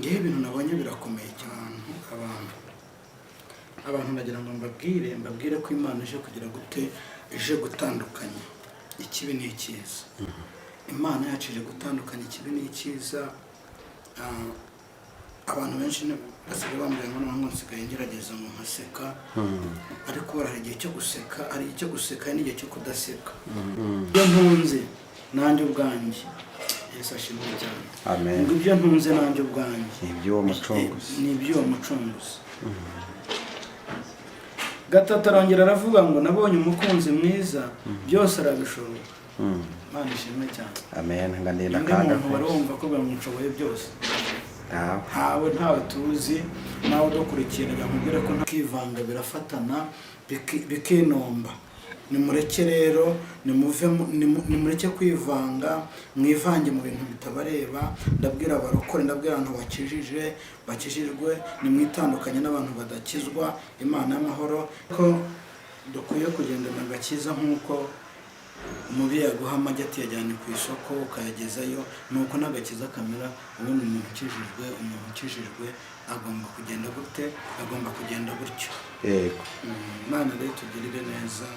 ngiye ibintu nabonye birakomeye cyane. Abantu nagira ngo mbabwire ko Imana ije kugira gute, ije gutandukanya ikibi n'icyiza. Imana yacu ije gutandukanya ikibi n'icyiza. Abantu benshi basigaye bambwira ngo none nsigaye ngerageza ngo nkaseka, ariko hari igihe cyo guseka, hari igihe cyo guseka n'igihe cyo kudaseka. Ibyo ntunze nanjye ubwanjye, Yesu ashimwe cyane. Amen. Ngo ibyo ntunze nanjye ubwanjye ni iby'uwo mucunguzi. Gatatu arongera aravuga ngo nabonye umukunzi mwiza, byose arabishobora. Imana ishimwe cyane. Amen. Ngandina kandi wari wumva ko bamushoboye byose. Ntawe tuzi, nawe dukurikira nyamubwire ko ntakivanga birafatana bikinomba. Nimureke rero, nimureke kwivanga, mwivange mu bintu bitabareba. Ndabwira abarokore, ndabwira abantu bakijijwe, nimwitandukanye n'abantu badakizwa. Imana y'amahoro ko dukwiye kugendana agakiza nk'uko umubyeyi yaguha amagi atiyajyanye ku isoko ukayagezayo, nuko n'agakiza kamera. Ubundi umuntu ukijijwe agomba kugenda gute, agomba kugenda gutyo. Yego. Imana rero tugirire neza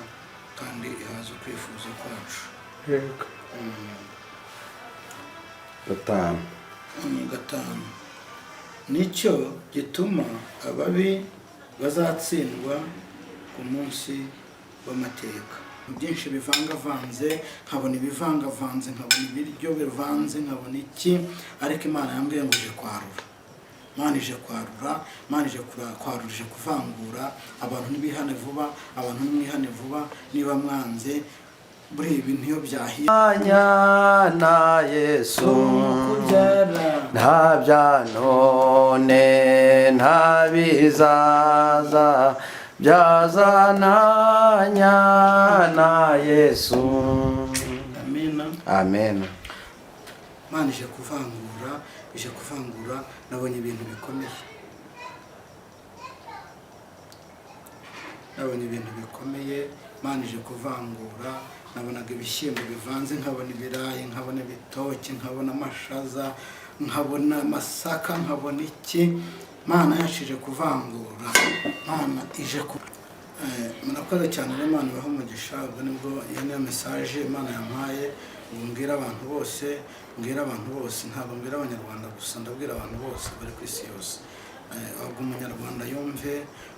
kandi ihaze kwifuza kwacu. Yego. Gatanu nicyo gituma ababi bazatsindwa ku munsi w'amateka. Byinshi bivangavanze, nkabona ibivangavanze, nkabona ibiryo bivanze, nkabona iki, ariko Imana yambwiye ngo ije kwarura. Imana ije kwarura, Imana ije kwarura, ije kuvangura. Abantu nibihane vuba, abantu nimwihane vuba, niba mwanze buri ibintu iyo byahiye. Na Yesu nta bya none nta bizaza byazananya na Yesu. Amina. Amen. Imana ije kuvangura, nabonye ibintu bikomeye. Imana ije kuvangura. Nabonaga ibishyimbo bivanze, nkabona ibirayi, nkabona ibitoki, nkabona amashaza, nkabona amasaka, nkabona iki. Imana yashije kuvangura. Imana ije murakoze cyane rero, Imana ibahe umugisha. Ubwo nibwo iyo niyo message Imana yampaye, mbwira abantu bose, ntabwo mbwira abanyarwanda gusa, ndabwira abantu bose bari ku isi yose. Ahubwo umunyarwanda yumve,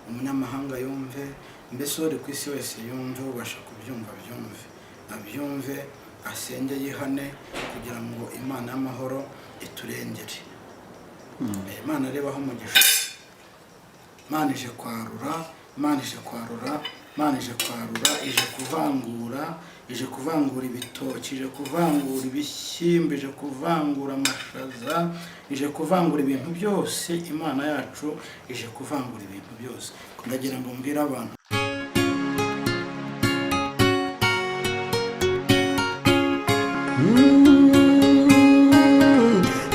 umunyamahanga yumve, mbese uri ku isi wese yumve, ubasha kubyumva abyumve, asenge yihane kugira ngo Imana y'amahoro iturengere. Imana rebaho umugisha. Imana ije kwarura, ije kuvangura ibitoki, ije kuvangura ibishyimbo, ije kuvangura amashaza, ije kuvangura ibintu byose. Imana yacu ije kuvangura ibintu byose. Ndagira ngo mbwire abantu,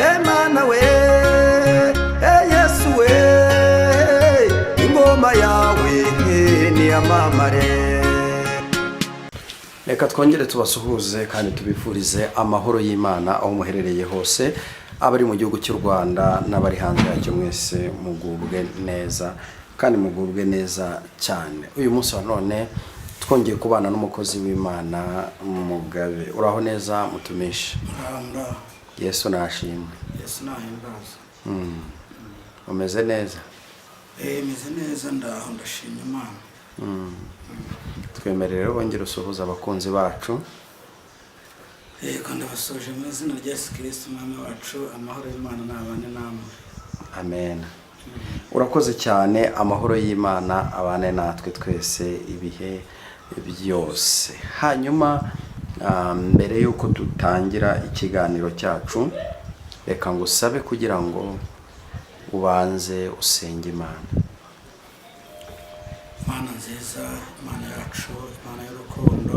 Emana we, Yesu we, ingoma yawe ni amamare. Reka twongere tubasuhuze kandi tubifurize amahoro y'Imana aho muherereye hose, abari mu gihugu cy'u Rwanda n'abari hanze yacyo, mwese mugubwe neza kandi mugubwe neza cyane. Uyu munsi wa none twongeye kubana n'umukozi w'Imana Mugabe. Uraho neza mutumisha? Yesu nashimwe. Yesu nahimbaza. Umeze neza? Meze neza, ndaho ndashimye Imana. Twemerere bongera usuhuza abakunzi bacu. Kandi abasoje mu izina rya Yesu Kristo umwami wacu, amahoro y'Imana n'abane namwe. Amen. Urakoze cyane, amahoro y'Imana abane natwe twese ibihe byose. Hanyuma mbere yuko dutangira ikiganiro cyacu, reka ngusabe kugira ngo ubanze usenge Imana. Imana nziza, Imana yacu, Imana y'urukundo,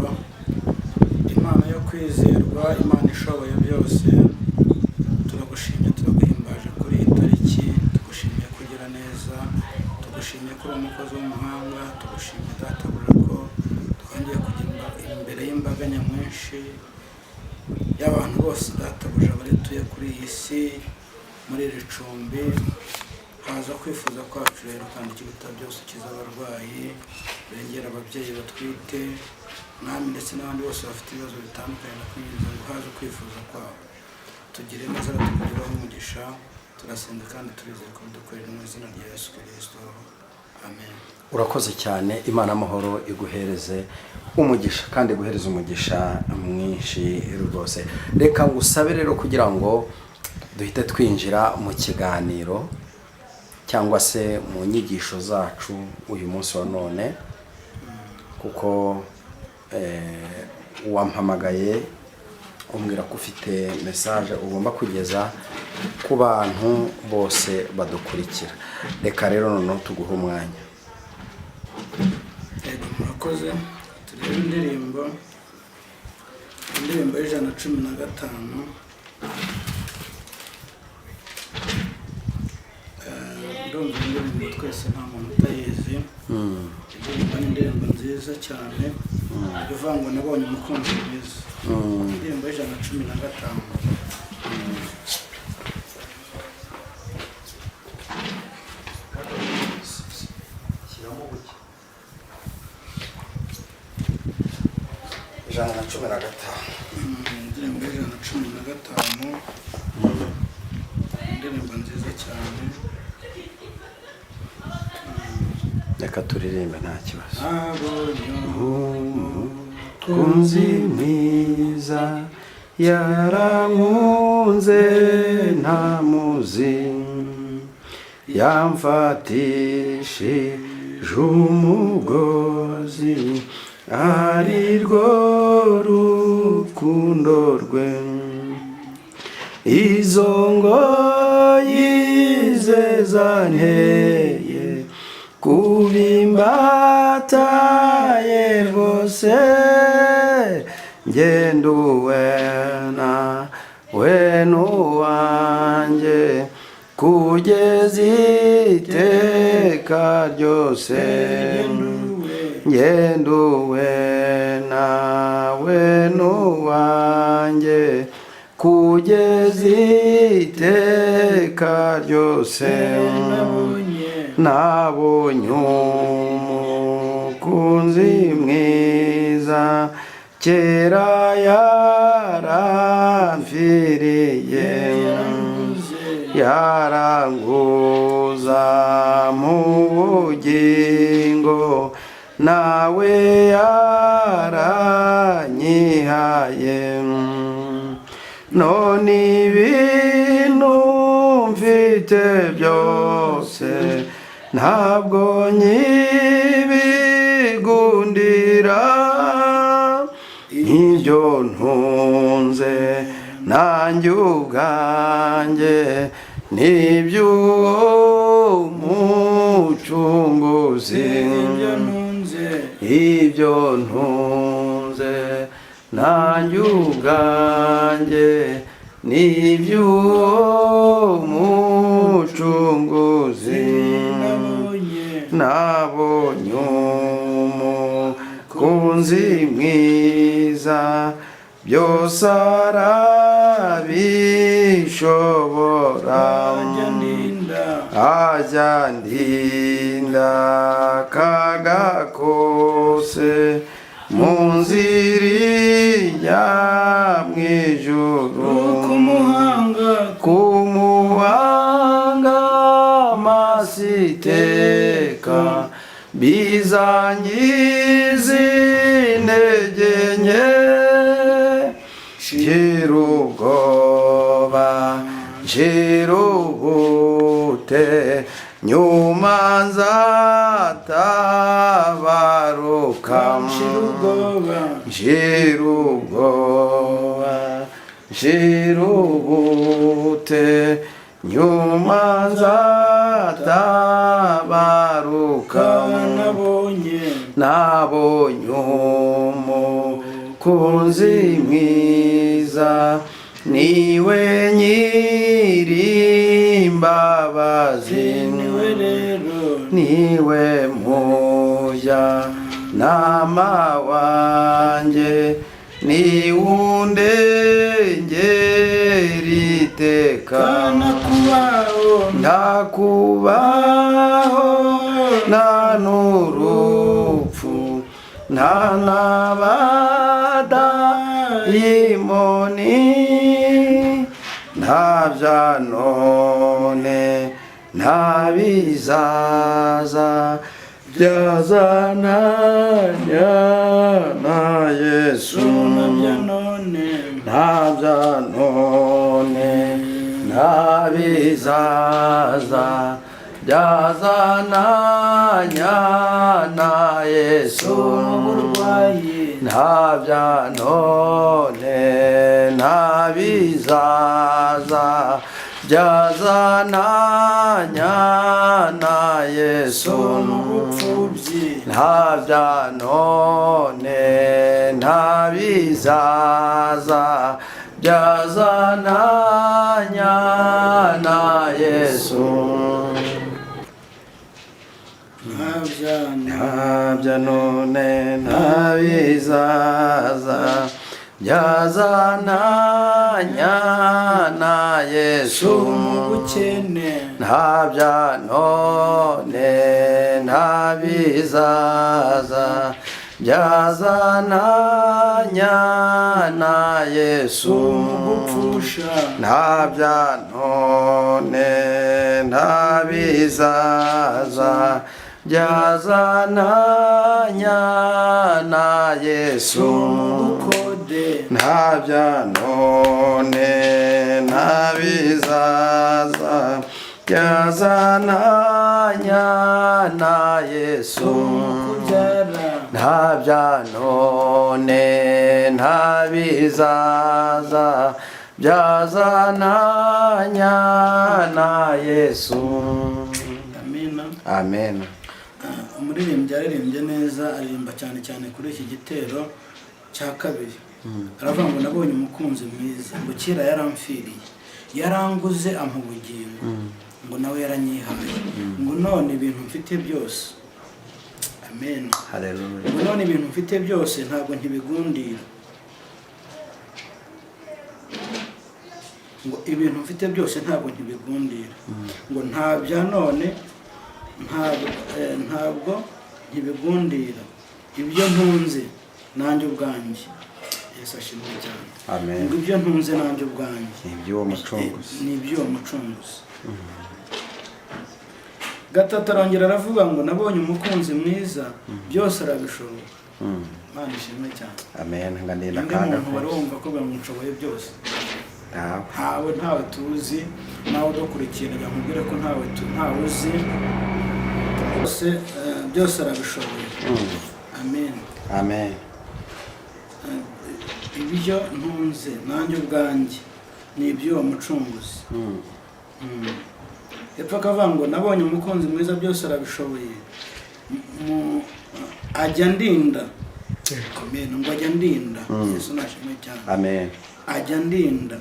Imana yo kwizerwa, Imana ishoboye byose, turagushimye, turaguhimbaje kuri iyi tariki, tugushimiye kugira neza, tugushimiye kuba umukozi w'umuhanga, tugushimiye databuja ko twongeye kujya imbere y'imbaga nyamwinshi y'abantu bose databuja barituye kuri iyi si. muri iri cumbi. Haza kwifuza kwacu rero kandi ikiruta byose kiza abarwayi, rengera ababyeyi batwite mwami, ndetse n'abandi bose bafite ibibazo bitandukanye, no kwinjiza ngo haze kwifuza kwabo. Tugire neza tukugiraho umugisha, turasenga kandi turizeye ko dukorera mu izina rya Yesu Kristo, amen. Urakoze cyane. Imana amahoro iguhereze umugisha kandi iguhereze umugisha mwinshi rwose. Reka ngusabe rero kugira ngo duhite twinjira mu kiganiro cyangwa se mu nyigisho zacu uyu munsi wa none, kuko wampamagaye umbwira ko ufite message ugomba kugeza ku bantu bose badukurikira. Reka rero noneho tuguhe umwanya. Murakoze. Turebe indirimbo y'115. Ndumva indirimbo twese nta muntu utayizi. Indirimbo nziza cyane ivuga ngo nabonye umukunzi mwiza. Indirimbo y'115. Indirimbo y'115. Indirimbo nziza cyane. Reka turirimbe nta kibazo. Umukunzi mwiza yarankunze ntamuzi, yamfatishije umugozi, ari rwo rukundo rwe. Izo ngoyi ze zanteye kubimbataye rwose, ngenduwe nawe n'uwanjye kugeza iteka ryose. Ngenduwe nawe n'uwanjye kugeza iteka ryose. Nabonye umukunzi mwiza, kera yaramfiriye, yaranguza mu bugingo, nawe yaranyihaye. None ibintu mfite byose ntabwo nkibigundira, ibyo ntunze nanjye ubwanjye n'iby'uwo mucunguzi. Ibyo ntunze nanjye ubwanjye n'iby'uwo mucunguzi. Nabonye umukunzi mwiza, byose arabishobora, ajya ndinda akaga kose mu nzira ijya mu ijuru. Kumuhanga amasiteka bizangiza intege nke, nshira ubwoba nshira ubute, nyuma nzatabaruka. Nshira ubwoba nshira ubute, nyuma nzatabaruka. Nabonye umukunzi mwiza, niwe nyir'imbabazi, niwe mujyanama wanjye, niwe undengera iteka kubaho nta kubaho nta n'urupfu nta n'abadayimoni nta bya none nta bizaza byazananya na Yesu nta bya none nta bizaza byazananya na Yesu nta bya none nta bizaza byazananya na Yesu nta bya none nta bizaza byazananya na Yesu nta bya none nta bizaza byazananya na Yesu nta bya none nta bizaza byazananya na Yesu nta bya none nta bizaza byazananya na Yesu nta bya none nta bizaza byazananya na Yesu nta bya none nta bizaza byazananya na Yesu. Amen. Umuririmbyi aririmbye neza, aririmba cyane cyane kuri iki gitero cya kabiri. Aravuga ngo nabonye umukunzi mwiza, ngo kera yaramfiriye, yaranguze ampa ubugingo, ngo nawe yaranyihaye, ngo none ibintu mfite byose. Amen. Hallelujah. Ngo none ibintu mfite byose ntabwo nkibigundira. Ngo ibintu mfite byose ntabwo nkibigundira. Ngo nta bya none ntabwo nkibigundira. Ibyo ntunze nanjye ubwanjye. Yesu ashimwe cyane. Amen. Ngo ibyo ntunze nanjye ubwanjye ni iby'uwo mucunguzi. Ni iby'uwo mucunguzi. Gatatu arongera aravuga ngo nabonye umukunzi mwiza, byose arabishobora. Imana ishimwe cyane. Amen. Ngandinda kandi umuntu wari wumva ko bamushoboye byose. Ntawe tuzi, nawe udukurikira nyamubwire ko ntawe uzi, byose arabishoboye. Amen. Amen. Ibyo ntunze nanjye ubwanjye ni iby'uwo mucunguzi. Hepfo akavuga ngo nabonye umukunzi mwiza, byose arabishoboye, ajya ndinda. Amen. Ngo ajya ndinda. Yesu nashimwe cyane. Amen. Ajya ndinda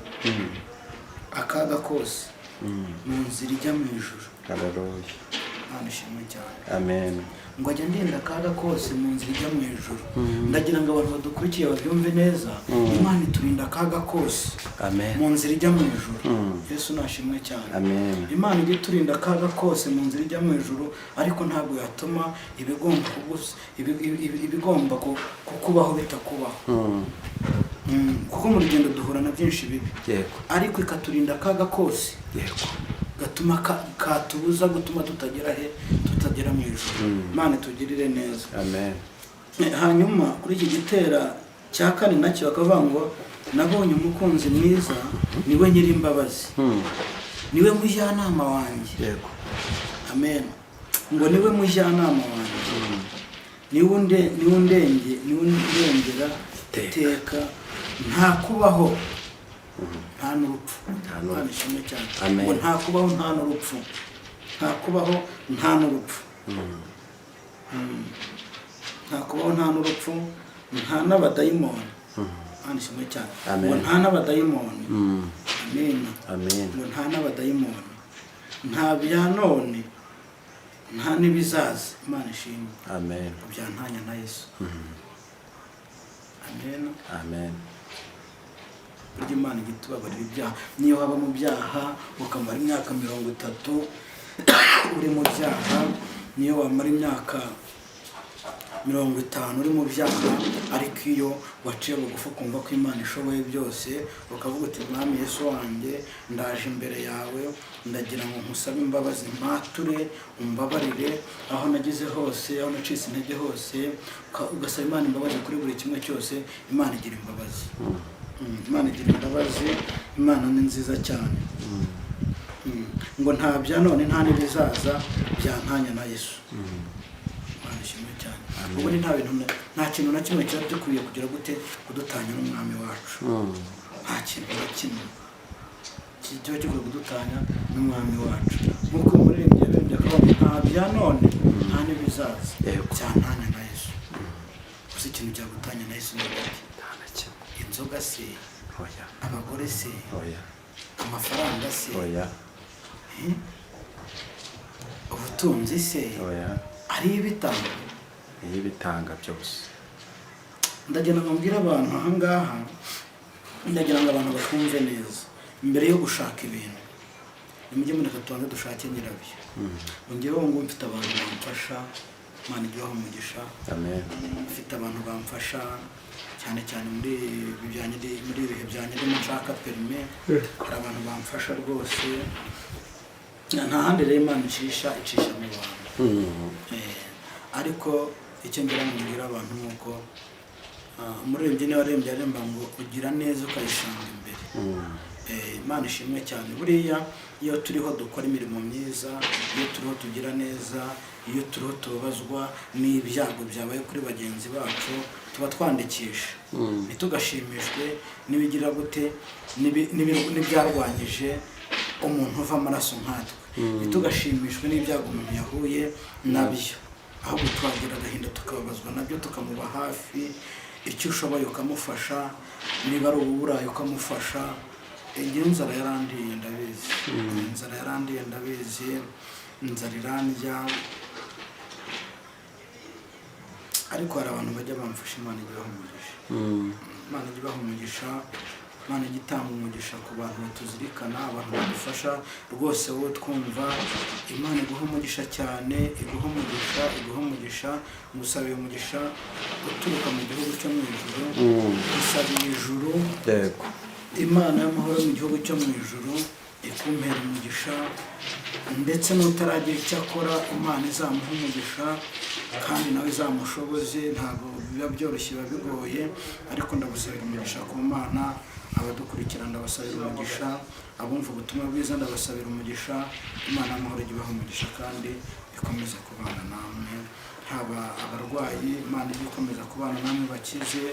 akaga kose mu nzira ijya mu ijuru. Hallelujah. Imana ishimwe cyane. Amen. Ngo ajya ndinda akaga kose mu nzira ijya mu ijuru. Ndagira ngo abantu badukurikiye babyumve neza, Imana iturinda akaga kose mu nzira ijya mu ijuru. Yesu nashimwe cyane. Amen. Imana ijya iturinda akaga kose mu nzira ijya mu ijuru, ariko ntabwo yatuma ibigomba kukubaho bitakubaho. Kuko mu rugendo duhura na byinshi bibi, ariko ikaturinda akaga kose gatuma katubuza gutuma tutagera mu ijuru. Imana itugirire neza. Amen. Hanyuma kuri iki gitera cya kane nacyo bakavuga ngo nabonye umukunzi mwiza, niwe nyiri imbabazi, niwe mujyanama wanjye. Amen. Ngo niwe mujyanama wanjye, niwe undengera iteka, nta kubaho nta n'urupfu. Imana ishimwe cyane. Ngo nta kubaho nta n'urupfu, nta kubaho nta n'urupfu, nta kubaho nta n'urupfu, nta n'abadayimoni. Imana ishimwe cyane. Ngo nta n'abadayimoni. Amen. Ngo nta n'abadayimoni, nta bya none nta n'ibizaza. Imana ishimwe. Amen. Byantanya na Yesu. Amen. Amen. burya Imana ijya itubabarira ibyaha. Niyo waba mu byaha ukamara imyaka 30 uri mu byaha, niyo wamara imyaka 50 uri mu byaha, ariko iyo waciye bugufi ukumva ko Imana ishoboye byose, ukavuga uti Mwami Yesu wanjye, ndaje imbere yawe, ndagira ngo nkusabe imbabazi, mpature, umbabarire aho nagize hose, aho nacitse intege hose, ugasaba Imana imbabazi kuri buri kimwe cyose. Imana igira imbabazi. Imana igira imbabazi. Imana ni nziza cyane. Ngo nta bya none nta n'ibizaza byantanya na Yesu. Imana ishimwe cyane. Ubu ni nta kintu na kimwe cyari dukwiye kugira gute kudutanya n'umwami wacu. Nta kintu na kimwe kiba kigomba kudutanya n'umwami wacu. Nk'uko umuririmbyi yaririmbye akavuga nta bya none nta n'ibizaza byantanya na Yesu. Gusa ikintu cyagutanya na Yesu ni iki? Inzoga se? Abagore se? Amafaranga se? Ubutunzi se? Ari ibitanga byose. Ndagira ngo mbwire abantu aha ngaha, ndagira ngo abantu bakumve neza, mbere yo gushaka ibintu nimujye mureka tubanze dushake nyirabyo. Ngewe ngo mfite abantu bamfasha, Imana igihe umugisha. Amen. Mfite abantu bamfasha cyane cyane muri ibihe byanjye ndimo nshaka perime. Hari abantu bamfasha rwose, nta handi rero Imana icisha mu bantu. Ariko icyo ngira ngo mbwira abantu nuko umuririmbyi niwe waririmbye aririmba ngo ugira neza ukayishanga imbere. Imana ishimwe cyane. Buriya iyo turiho dukora imirimo myiza, iyo turiho tugira neza, iyo turiho tubabazwa n'ibyago byabaye kuri bagenzi bacu, tuba twandikisha. Ntitugashimishwe n'ibigira gute n'ibyarwanyije umuntu uva amaraso nkatwe. Ntitugashimishwe n'ibyago umuntu yahuye nabyo, ahubwo twagira agahinda tukababazwa nabyo, tukamuba hafi. Icyo ushoboye ukamufasha, niba ari uburayi ukamufasha. Inzara yarandiye ndabizi, inzara yarandiye ndabizi, inzara irandya, ariko hari abantu bajya bamfasha. Imana ijya ibaha umugisha. Imana ijya ibaha umugisha. Imana ijya itanga umugisha ku bantu batuzirikana, abantu badufasha rwose. Wowe twumva, Imana iguha umugisha cyane, iguha umugisha. Ngusabiye umugisha uturuka mu gihugu cyo mu ijuru. Ngusabiye ijuru, Imana y'amahoro mu gihugu cyo mu ijuru ikumpera umugisha, ndetse n'utaragira icyo akora Imana izamuha umugisha, kandi nawe izamushoboze. Ntabwo biba byoroshye, biba bigoye, ariko ndabasabira umugisha ku Mana. Abadukurikira ndabasabira umugisha, abumva ubutumwa bwiza ndabasabira umugisha. Imana y'amahoro ijya ibaha umugisha kandi ikomeze kubana namwe. Haba abarwayi, Imana ijya ikomeza kubana namwe bakize.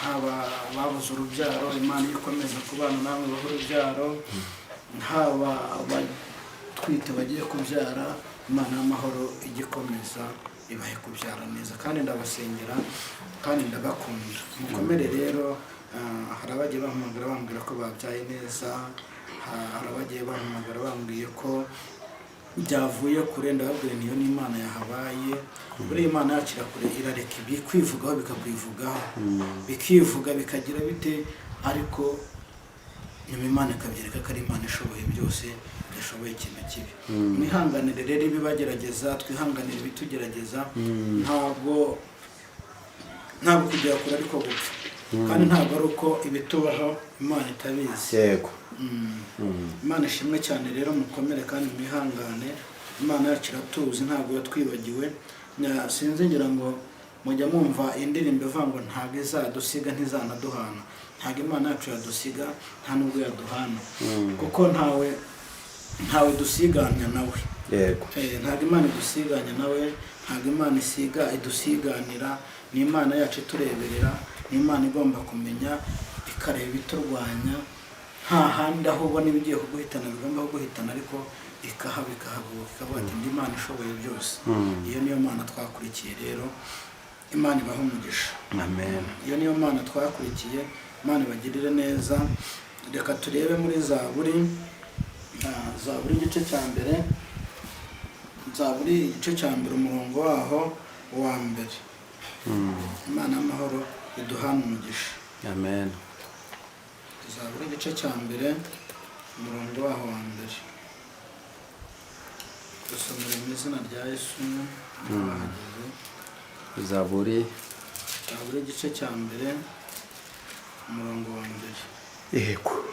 Haba ababuze urubyaro, Imana ijya ikomeza kubana namwe baha urubyaro. Haba abatwite bagiye kubyara, Imana y'amahoro ijya ikomeza ibahe kubyara neza. Kandi ndabasengera kandi ndabakunda. Mukomere rero. Hari abagiye bahamagara bambwira ko babyaye neza, hari abagiye bahamagara bambwiye ko byavuye kure. Ndababwira niyo n'Imana yahabaye. Buriya Imana yacu irakure, irareka ibikwivugaho bikakwivugaho, bikivuga bikagira bite, ariko nyuma Imana ikabyereka ko ari Imana ishoboye byose, idashoboye ikintu kibi. Mwihanganire rero ibibagerageza, twihanganire ibitugerageza. Ntabwo kugera kure ariko gupfa, kandi ntabwo ari uko ibitubaho Imana itabizi. Yego. Imana ishimwe cyane rero, mukomere kandi mwihangane. Imana yacu iratuzi, ntabwo yatwibagiwe. Sinzi ngira ngo mujya mwumva indirimbo ivuga ngo ntabwo izadusiga ntizanaduhana. Ntabwo Imana yacu yadusiga, nta nubwo yaduhana, kuko ntawe dusiganya nawe. Yego. Ntabwo Imana idusiganya nawe, ntabwo Imana idusiganira. Ni Imana yacu itureberera, ni Imana igomba kumenya ikareba ibiturwanya. Nta handi aho ubona ibigiye kuguhitana bigomba kuguhitana, ariko ikahabuka ikavuga ati ndi Imana ishoboye byose. Iyo niyo Mana twakurikiye rero. Imana ibahe umugisha. Amen. Iyo niyo Mana twakurikiye. Imana ibagirire neza. Reka turebe muri Zaburi igice cya mbere. Zaburi igice cya mbere umurongo waho wa mbere. Imana y'amahoro iduhane umugisha. Amen. Zaburi igice cya mbere umurongo waho wa mbere. Dusomera mu izina rya Yesu n'abahageze. Zaburi igice cya mbere umurongo wa mbere. yego.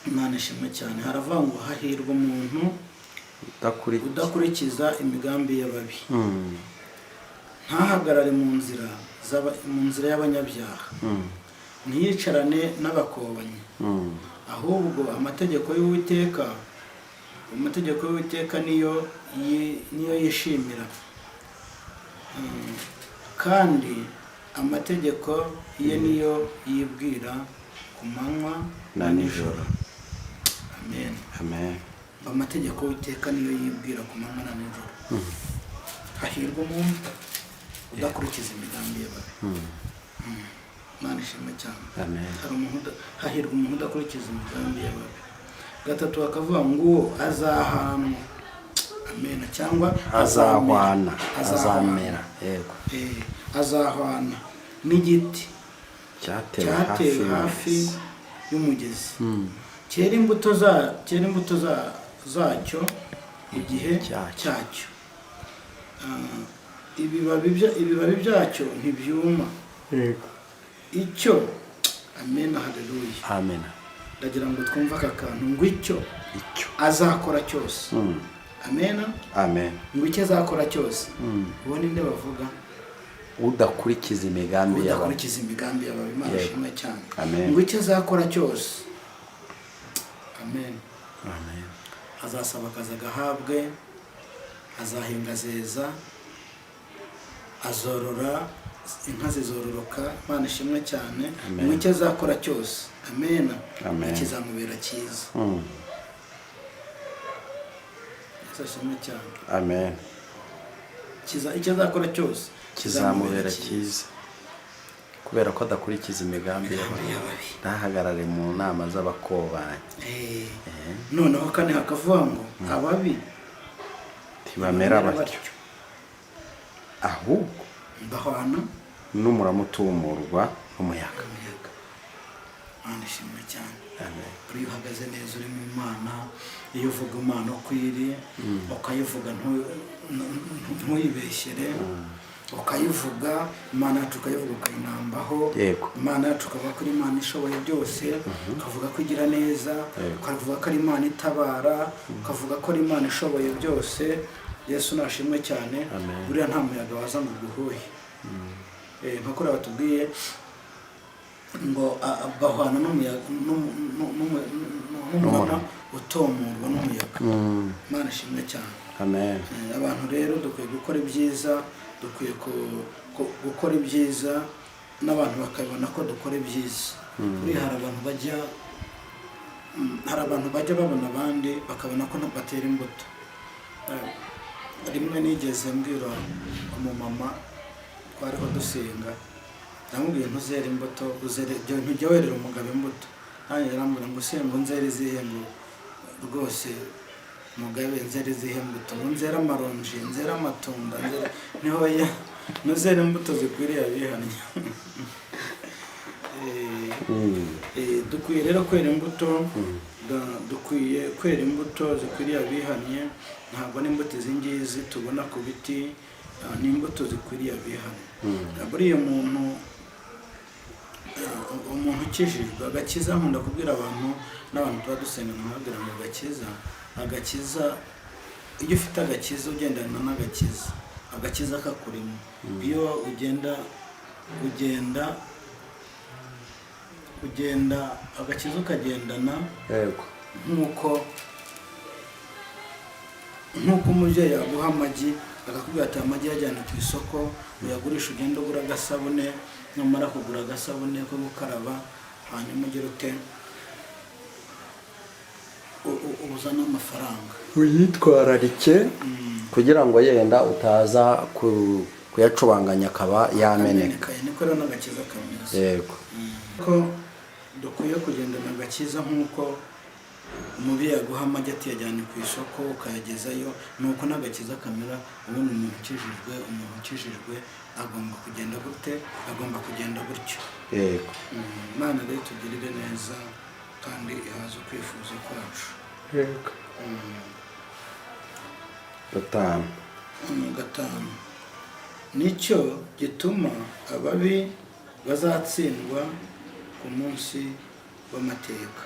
Imana ishimwe cyane. Haravuga ngo hahirwa umuntu udakurikiza imigambi y'ababi, ntahagarare mu nzira y'abanyabyaha, ntiyicarane n'abakobanyi, ahubwo amategeko y'Uwiteka niyo yishimira, kandi amategeko ye niyo yibwira ku manywa na nijoro. Amen. Amen. Amategeko y'Uwiteka niyo yibwira ku manywa na nijoro. Hahirwa umuntu udakurikiza imigambi y'ababi. Imana ishimwe cyane. Amen. Hahirwa umuntu udakurikiza imigambi y'ababi. Gatatu akavuga ngo azahanwa. Amen. Cyangwa azahwana, azamera. Yego. Azahwana n'igiti cyatewe hafi y'umugezi, cyera imbuto zacyo igihe cyacyo, ibibabi byacyo ntibyuma. Icyo amen. Haleluya. Amen. Ndagira ngo twumve aka kantu ngo icyo azakora cyose. Amen. Amen. Ngo icyo azakora cyose. Uwo ni nde bavuga? Udakurikiza imigambi y'ababi. Imana ishimwe cyane. Amen. Ngo icyo azakora cyose. Amen. Amen. Azasaba akazi agahabwe, azahinga zeza, azorora inka zizororoka. Imana ishimwe cyane. Ngo icyo azakora cyose. Amen. Kizamubera cyiza. Ashimwe cyane. Amen. Icyo azakora cyose kizamubera cyiza, kubera ko adakurikiza imigambi y'ababi, ntahagarare mu nama z'abakobanyi. Noneho kane hakavuga ngo ababi ntibamera batyo, ahubwo bahwana n'umurama utumurwa n'umuyaga. Imana ishimwe cyane. Amen. Iyo uhagaze neza uri mu Mana, iyo uvuga Imana uko iri, ukayivuga ntuyibeshyere, ukayivuga Imana yacu, ukayivuga ukayinambaho. Imana yacu ukavuga ko ari Imana ishoboye byose, ukavuga ko igira neza, ukavuga ko ari Imana itabara, ukavuga ko ari Imana ishoboye byose. Yesu nashimwe cyane. Buriya nta muyaga waza ngo uguhuhe. Nkuko batubwiye ngo bahwana n'umurama utomurwa n'umuyaga. Imana ishimwe cyane. Amen. Abantu rero dukwiye gukora ibyiza, dukwiye gukora ibyiza n'abantu bakabona ko dukora ibyiza. Buriya hari abantu bajya babona abandi bakabona ko batera imbuto. Rimwe nigeze mbwira umumama twariho dusenga, namubwiye ntuzere imbuto, ntujya werera umugabo imbuto. Nanjye yarambwira ngo usenga nzere izihe? Ngo rwose mugabe nzere izihe imbuto? Ngo nzere amaronji, nzere amatunda, nihoya ntuzere imbuto zikwiriye abihannye. Dukwiye rero kwera imbuto, dukwiye kwera imbuto zikwiriye abihannye. Ntabwo n'imbuto izi ngizi tubona ku biti, ni imbuto zikwiriye abihannye. Buriya umuntu ukijijwe, agakiza, nkunda kubwira abantu n'abantu tuba dusenga nkababwira ngo agakiza, iyo ufite agakiza ugendana n'agakiza, agakiza kakurimo. Iyo ugenda agakiza ukagendana, nk'uko umubyeyi yaguha amagi akakubwira ati amagi yajyana ku isoko uyagurisha, ugenda ugura agasabune, numara kugura agasabune ko gukaraba, hanyuma ugira ute uzana amafaranga, uyitwararike kugira ngo yenda utaza kuyacubanganya akaba yameneka. Niko rero n'agakiza kameze. Yego. Ko dukwiye kugendana agakiza nk'uko umubyeyi aguha amagi ati yajyanye ku isoko ukayagezayo, nuko n'agakiza kamera. Ubundi umuntu ukijijwe agomba kugenda gute? Agomba kugenda gutyo. yego. Imana rero tugirire neza kandi ihaze ukwifuza kwacu. yego. gatanu nicyo gituma ababi bazatsindwa ku munsi w'amateka,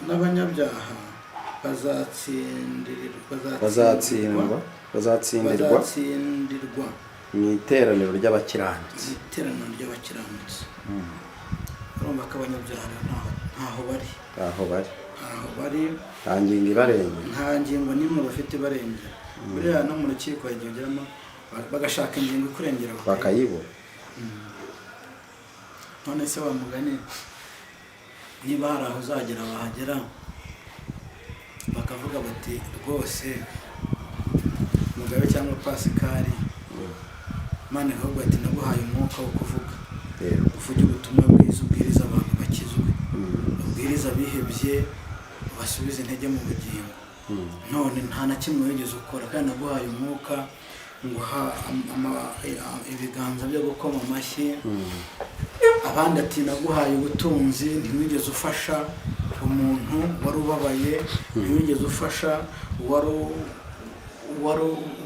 n'abanyabyaha bazatsindirwa mu iteraniro ry'abakiranutsi. urumva ko abanyabyaha ntaho bari, nta ngingo ibarengera, nta ngingo n'imwe bafite ibarengera. buriya no mu rukiko hagenderamo bagashaka ingingo ikurengera bakayibura. none se wa mugani, niba hari aho uzagera wahagera bakavuga bati rwose Mugabe cyangwa Pasikari, Imana ikavuga ati naguhaye umwuka wo kuvuga, uvuge ubutumwa bwiza, ubwiriza abantu bakizwe, ubwiriza abihebye, basubize intege mu bugingo. none nta na kimwe wigeze ukora, kandi naguhaye umwuka, nguha ibiganza byo gukoma amashyi. abandi ati naguhaye ubutunzi, ntiwigeze ufasha umuntu wari ubabaye, ntiwigeze ufasha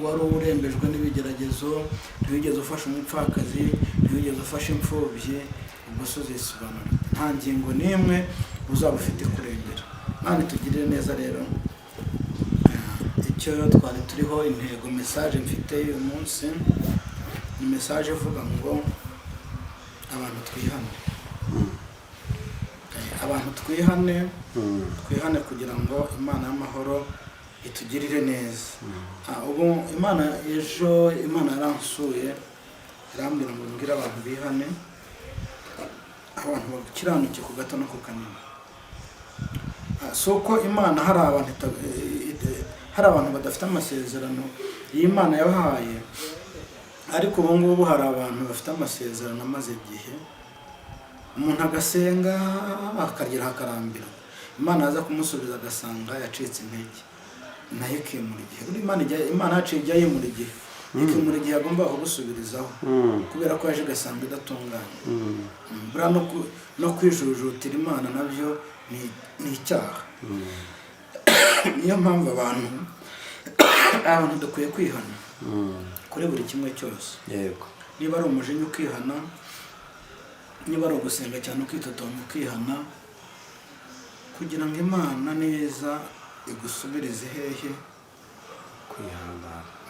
wari urembejwe n'ibigeragezo, ntiwigeze ufasha umupfakazi, ntiwigeze ufasha imfubyi. ubwo se uzisobanura, nta ngingo n'imwe uzaba ufite kurengera. Imana itugirire neza rero. icyo twari turiho intego, message mfite uyu munsi ni message ivuga ngo abantu twihane kugira ngo Imana y'amahoro itugirire neza. ubu ejo Imana yaransuye irambwira ngo mbwire abantu bihane, abantu bakiranuke ku gato no ku kanini. si uko Imana hari abantu badafite amasezerano y'Imana yabahaye, ariko ubu ngubu hari abantu bafite amasezerano amaze igihe, umuntu agasenga akagira akarambira, Imana yaza kumusubiza agasanga yacitse intege, nayo ikimura igihe. Imana yaciye ijya yimura igihe, ikimura igihe agomba kugusubirizaho, kubera ko yaje igasanga idatunganye. buriya no kwijujutira Imana nabyo ni icyaha. niyo mpamvu abantu dukwiye kwihana kuri buri kimwe cyose. yego. niba ari umujinya ukihana, niba ari ugusenga cyane ukitotomba ukihana, kugira ngo Imana neza igusubirize hehe?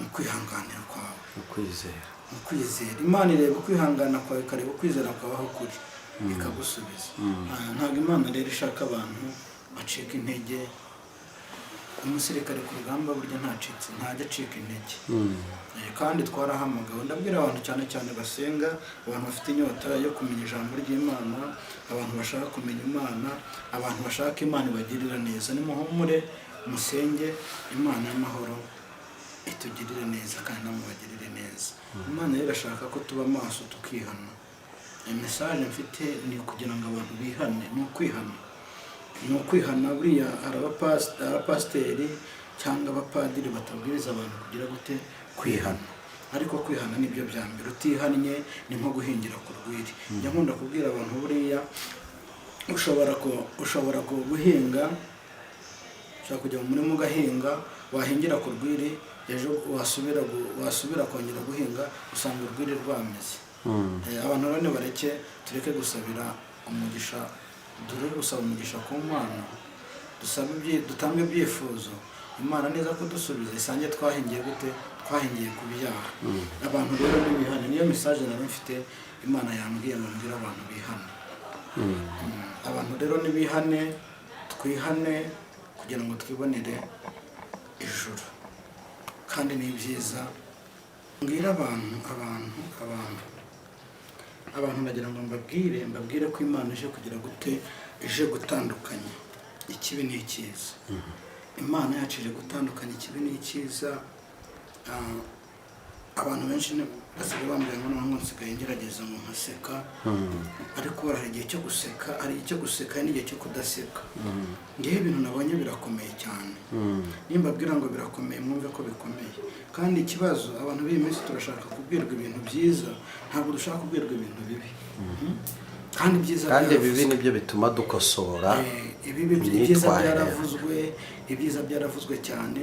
Ukwihanganira kwawe, ukwizera. Imana ireba ukwihangana kwawe, ikareba ukwizera kwawe aho kuri, ikagusubiza. ntabwo Imana rero ishaka abantu bacika intege. umusirikare ku rugamba burya ntajya acika intege. kandi twarahamagawe, ndabwira abantu cyane cyane basenga, abantu bafite inyota yo kumenya ijambo ry'Imana, abantu bashaka kumenya Imana, abantu bashaka Imana ibagirira neza. nimuhumure musenge, Imana y'amahoro itugirire neza kandi namubagirire neza. Imana rero irashaka ko tuba maso tukihana. message mfite ni kugira ngo abantu bihane, ni ukwihana. buriya abapasiteri cyangwa abapadiri batabwiriza abantu kugira gute? Kwihana. ariko kwihana nibyo bya mbere. utihannye ni nko guhingira ku rwiri. njya nkunda kubwira abantu, buriya ushobora guhinga, ushobora kujya mu murima ugahinga, wahingira ku rwiri, ejo wasubira kongera guhinga usanga urwiri rwameze. abantu rero tureke gusabira umugisha, dore gusaba umugisha ku Mana, dutange ibyifuzo, Imana neza kudusubiza, isange twahingiye gute? Twahingiye ku byaha. abantu rero nibihane, niyo message nari mfite, Imana yambwiye ngo mbwire abantu bihane. abantu rero nibihane, twihane kugira ngo twibonere ijuru. kandi ni byiza mbwira abantu nagira ngo mbabwire ko Imana ije kugira gute? Ije gutandukanya ikibi n'icyiza. Imana yacu ije gutandukanya ikibi n'icyiza. abantu benshi basigaye bambwira ngo noneho nsigaye ngerageza ngo nkaseka, ariko hari igihe cyo guseka, hari igihe cyo guseka n'igihe cyo kudaseka. Ngewe ibintu nabonye birakomeye cyane, nimbabwira ngo birakomeye mwumve ko bikomeye. Kandi ikibazo abantu b'iyi minsi turashaka kubwirwa ibintu byiza, ntabwo dushaka kubwirwa ibintu bibi. Kandi bibi nibyo bituma dukosora ibyiza byaravuzwe cyane.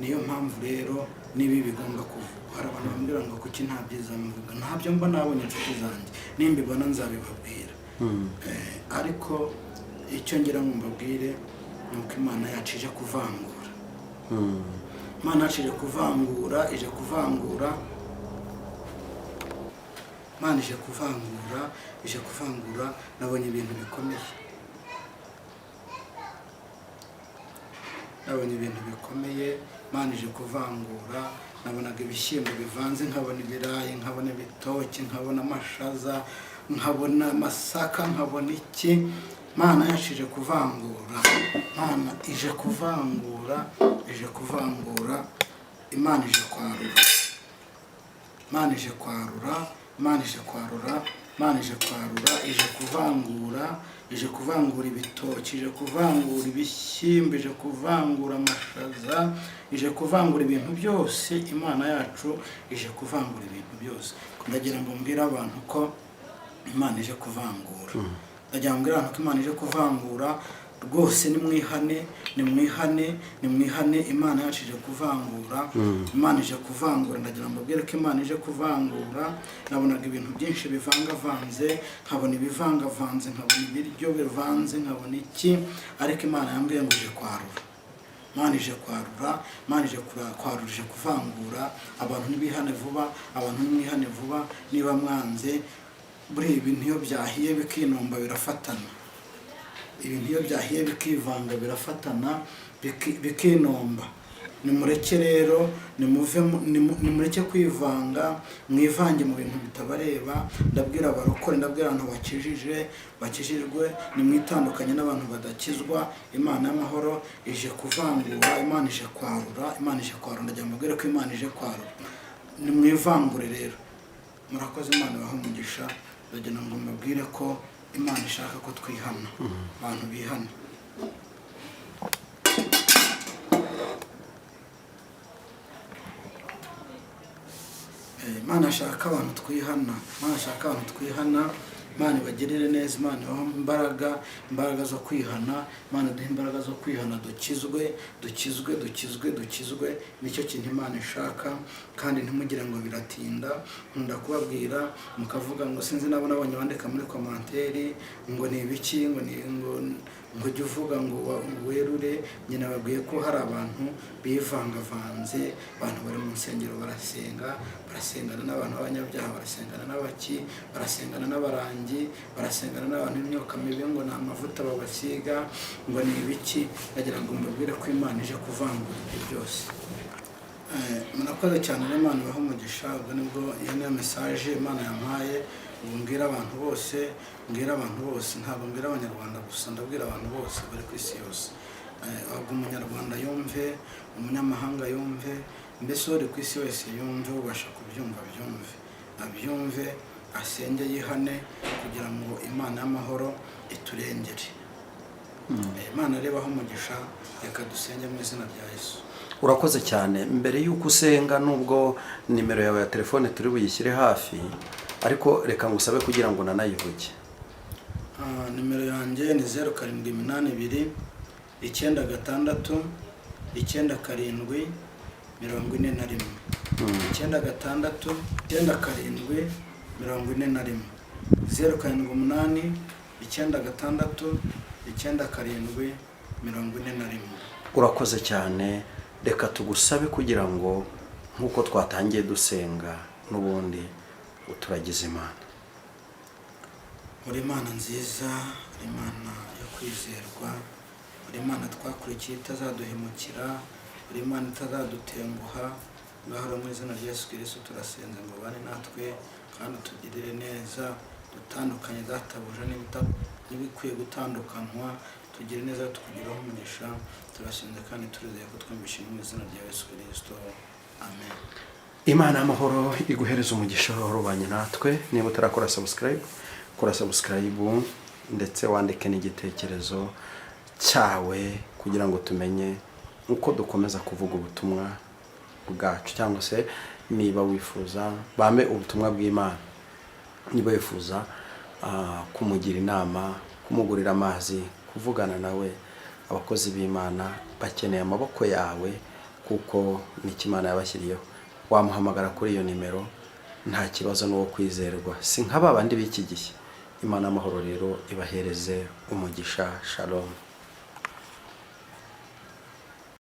Niyo mpamvu rero nibi bigomba kuvuga. Hari abantu bambwira ngo kuki nta byiza mvuga, ntabyo mba nabonye inshuti zanjye, nimbibona nzabibabwira. Ariko icyo ngira ngo mbabwire ni uko Imana yacu ije kuvangura. Imana yacu ije kuvangura, ije kuvangura. Imana ije kuvangura, ije kuvangura. Nabonye ibintu bikomeye, nabonye ibintu bikomeye. Imana ije kuvangura. Nabonaga ibishyimbo bivanze, nkabona ibirayi, nkabona ibitoki, nkabona amashaza, nkabona amasaka, nkabona iki. Imana yacu ije kuvangura. Imana ije kuvangura, ije kuvangura. Imana ije kwarura, Imana ije kwarura, Imana ije kwarura, Imana ije kwarura. Ije kuvangura, ije kuvangura ibitoki, ije kuvangura ibishyimbo, ije kuvangura amashaza, ije kuvangura ibintu byose. Imana yacu ije kuvangura ibintu byose. Ndagira ngo mbwire abantu ko Imana ije kuvangura. Ndagira ngo mbwire abantu ko Imana ije kuvangura. Rwose nimwihane, nimwihane, nimwihane. Imana yacu ije kuvangura, Imana ije kuvangura. Ndagira ngo mbabwire ko Imana ije kuvangura. Nabonaga ibintu byinshi bivangavanze, nkabona ibivangavanze, nkabona ibiryo bivanze, nkabona iki. Ariko Imana yambwiye ngo ije kwarura. Imana ije kwarura, Imana ije kwarura, ije kuvangura. Abantu nibihane vuba, abantu nimwihane vuba. Niba mwanze, buriya ibintu iyo byahiye bikinomba birafatana. Ibintu iyo byahiye bikivanga birafatana, bikinomba. Nimureke rero, nimureke kwivanga, mwivange mu bintu bitabareba. Ndabwira abarokore, ndabwira abantu bakijijwe, nimwitandukanye n'abantu badakizwa. Imana y'amahoro ije kuvangura, Imana ije kwarura, Imana ije kwarura. Ndagira ngo mbabwire ko Imana ije kwarura. Nimwivangure rero. Murakoze, Imana ibahe umugisha. Ndagira ngo mbabwire ko Imana ishaka ko twihana, abantu bihana. Imana ashaka abantu twihana, Imana ashaka abantu twihana. Imana ibagirire neza, Imana ibahe imbaraga zo kwihana. Imana iduhe imbaraga zo kwihana, dukizwe. Nicyo kintu Imana ishaka. Kandi ntimugire ngo biratinda. Nkunda kubabwira mukavuga ngo sinzi, nabona abanye bandika muri komanteri ngo ni ibiki, ngo jya uvuga ngo werure. Nyine babwiye ko hari abantu bivangavanze. Abantu bari mu nsengero barasengana n'abantu b'abanyabyaha, barasengana n'abaki, barasengana n'abarangi, barasengana n'abantu b'imyuka mibi, ngo ni amavuta babasiga, ngo ni ibiki. Ndagira ngo mbabwire ko Imana ije kuvangura ibyo byose. Murakoze cyane, Imana ibahe umugisha. Ubwo nibwo iyo niyo mesaje Imana yampaye. Ubu mbwira abantu bose, ntabwo mbwira abanyarwanda gusa, ndabwira abantu bose bari ku isi yose. Ahubwo umunyarwanda yumve, umunyamahanga yumve, mbese uri ku isi wese yumve, ubasha kubyumva abyumve, asenge, yihane, kugira ngo Imana y'amahoro iturengere. Imana arebaho umugisha. Reka dusenge mu izina rya Yesu. Urakoze cyane. Mbere y'uko usenga, nubwo nimero yawe ya telefone turi buyishyire hafi, ariko reka ngusabe kugira ngo nanayivuge. Nimero yanjye ni 0782 96 97 41 96 97 41 0788 96 97 41. Urakoze cyane. Reka tugusabe kugira ngo nk'uko twatangiye dusenga n'ubundi uturagize Imana. Uri Imana nziza, uri Imana yo kwizerwa, uri Imana twakurikiye itazaduhemukira, uri Imana itazadutenguha. Ngahora mu izina rya Yesu Kristo turasenze ngo bane natwe kandi tugirire neza, dutandukanye databuja n'ibikwiye gutandukanwa. Tugire neza, tukugiraho umugisha. Turasenze kandi turizeye ko twumvishe mu izina rya Yesu Kristo. Amen. Imana y'amahoro iguhereza umugisha warubanye natwe. Niba utarakora subscribe, kora subscribe ndetse wandike n'igitekerezo cyawe kugira ngo tumenye uko dukomeza kuvuga ubutumwa bwacu, cyangwa se niba wifuza bame ubutumwa bw'Imana, niba wifuza kumugira inama, kumugurira amazi, kuvugana nawe, abakozi b'Imana bakeneye amaboko yawe kuko n'Imana yabashyiriyeho. Wamuhamagara kuri iyo nimero, nta kibazo n'uwo kwizerwa, si nk'aba bandi b'iki gihe. Imana y'amahoro rero ibahereze umugisha. Shalom.